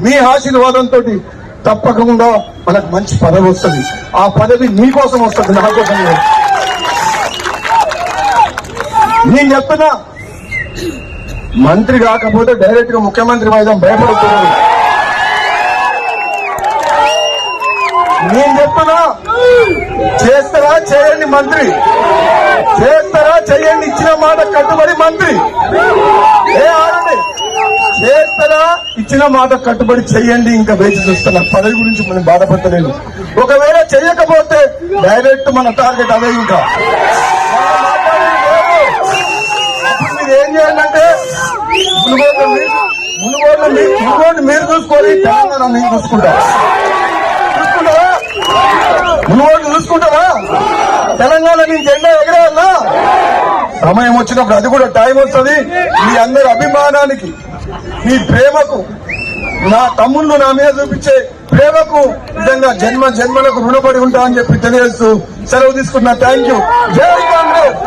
మీ ఆశీర్వాదంతో తప్పకుండా మనకు మంచి పదవి వస్తుంది. ఆ పదవి మీకోసం వస్తుంది, నా కోసం లేదు. నేను చెప్తున్నా, మంత్రి కాకపోతే డైరెక్ట్ గా ముఖ్యమంత్రి వైద్యం భయపడుతున్నాడు. నేను చెప్తున్నా, చేస్తారా చేయండి మంత్రి, చేస్తారా చేయండి, ఇచ్చిన మాట కట్టుబడి మంత్రి. ఆడండి, చేస్తారా ఇచ్చిన మాట కట్టుబడి చెయ్యండి. ఇంకా వేచి చూస్తున్నా, పదవి గురించి మనం బాధపడలేదు. ఒకవేళ చేయకపోతే డైరెక్ట్ మన టార్గెట్ అదే. ఇంకా అప్పుడు మీరు ఏం చేయాలంటే మునుగోడు మీరు చూసుకోవాలి, తెలంగాణ మీరు చూసుకుంటారా? మునుగోడు చూసుకుంటారా? తెలంగాణ నీ జెండా ఎగరేయాలా? సమయం వచ్చినప్పుడు అది కూడా టైం వస్తుంది. మీ అందరి అభిమానానికి, మీ ప్రేమకు, నా తమ్ముళ్ళు నా మీద చూపించే ప్రేమకు నిజంగా జన్మ జన్మలకు రుణపడి ఉంటా అని చెప్పి తెలియజేస్తూ సెలవు తీసుకున్నా. Thank you. జై కాంగ్రెస్.